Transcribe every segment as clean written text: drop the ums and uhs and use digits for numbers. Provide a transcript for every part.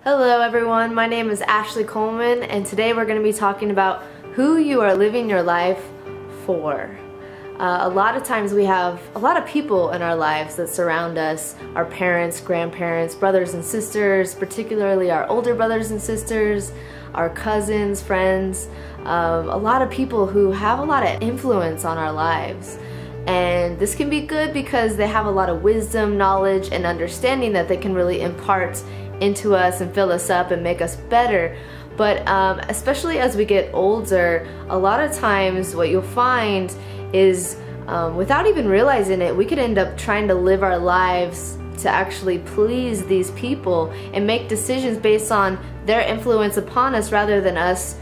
Hello everyone, my name is Ashley Coleman, and today we're going to be talking about who you are living your life for. A lot of times we have a lot of people in our lives that surround us, our parents, grandparents, brothers and sisters, particularly our older brothers and sisters, our cousins, friends, a lot of people who have a lot of influence on our lives. And this can be good because they have a lot of wisdom, knowledge, and understanding that they can really impart into us and fill us up and make us better. But especially as we get older, a lot of times what you'll find is without even realizing it, we could end up trying to live our lives to actually please these people and make decisions based on their influence upon us rather than us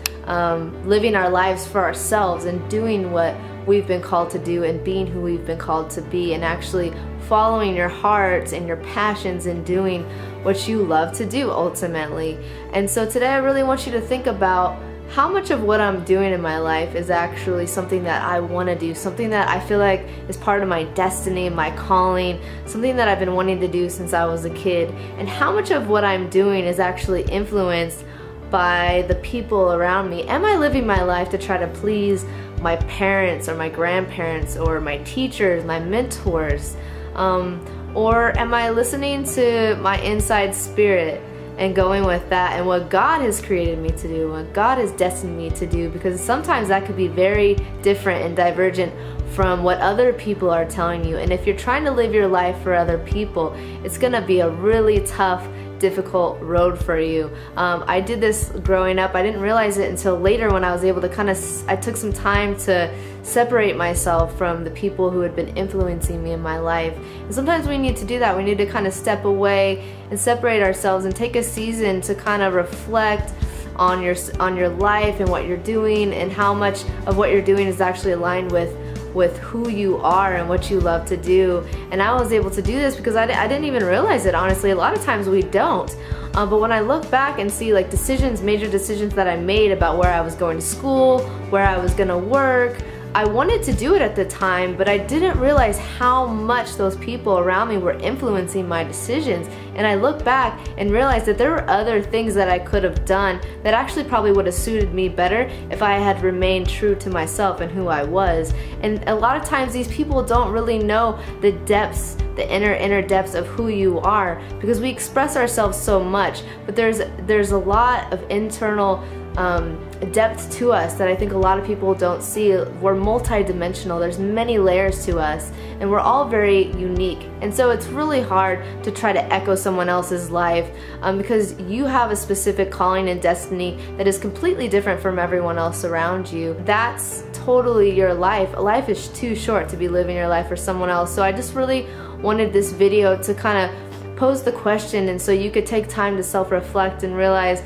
living our lives for ourselves and doing what we've been called to do and being who we've been called to be, and actually following your hearts and your passions and doing what you love to do ultimately. And so today I really want you to think about how much of what I'm doing in my life is actually something that I want to do, something that I feel like is part of my destiny, my calling, something that I've been wanting to do since I was a kid, and how much of what I'm doing is actually influenced by the people around me. Am I living my life to try to please my parents or my grandparents or my teachers, my mentors? Or am I listening to my inside spirit and going with that and what God has created me to do, what God has destined me to do? Because sometimes that could be very different and divergent from what other people are telling you. And if you're trying to live your life for other people, it's gonna be a really tough, difficult road for you. I did this growing up. I didn't realize it until later when I was able to I took some time to separate myself from the people who had been influencing me in my life. And sometimes we need to do that. We need to kind of step away and separate ourselves and take a season to kind of reflect on your life and what you're doing and how much of what you're doing is actually aligned with who you are and what you love to do. And I was able to do this because I didn't even realize it, honestly. A lot of times we don't. But when I look back and see like major decisions that I made about where I was going to school, where I was gonna work, I wanted to do it at the time, but I didn't realize how much those people around me were influencing my decisions. And I look back and realized that there were other things that I could have done that actually probably would have suited me better if I had remained true to myself and who I was. And a lot of times these people don't really know the depths, the inner depths of who you are, because we express ourselves so much, but there's a lot of internal depth to us that I think a lot of people don't see. We're multi-dimensional. There's many layers to us, and we're all very unique. And so it's really hard to try to echo someone else's life because you have a specific calling and destiny that is completely different from everyone else around you. That's totally your life. Life is too short to be living your life for someone else. So I just really wanted this video to kind of pose the question, and so you could take time to self-reflect and realize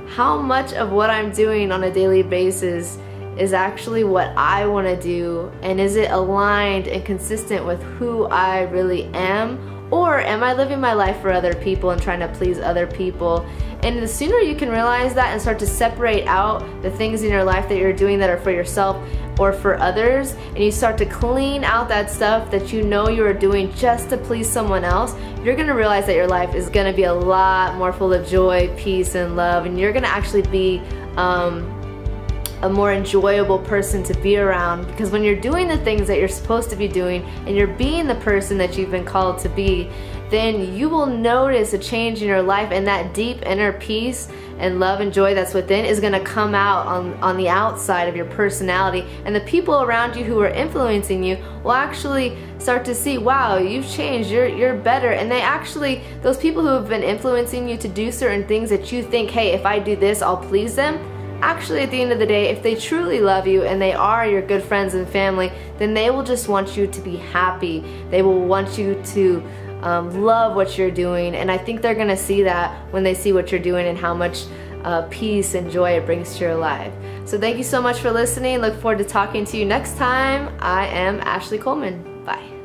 how much of what I'm doing on a daily basis is actually what I want to do, and is it aligned and consistent with who I really am, or am I living my life for other people and trying to please other people? And the sooner you can realize that and start to separate out the things in your life that you're doing that are for yourself or for others, and you start to clean out that stuff that you know you are doing just to please someone else, you're gonna realize that your life is gonna be a lot more full of joy, peace, and love, and you're gonna actually be a more enjoyable person to be around. Because when you're doing the things that you're supposed to be doing and you're being the person that you've been called to be, then you will notice a change in your life, and that deep inner peace and love and joy that's within is going to come out on the outside of your personality. And the people around you who are influencing you will actually start to see, wow, you've changed, you're better. And they actually, those people who have been influencing you to do certain things that you think, hey, if I do this, I'll please them, actually at the end of the day, if they truly love you and they are your good friends and family, then they will just want you to be happy. They will want you to love what you're doing, and I think they're gonna see that when they see what you're doing and how much peace and joy it brings to your life. So thank you so much for listening. Look forward to talking to you next time. I am Ashley Coleman. Bye.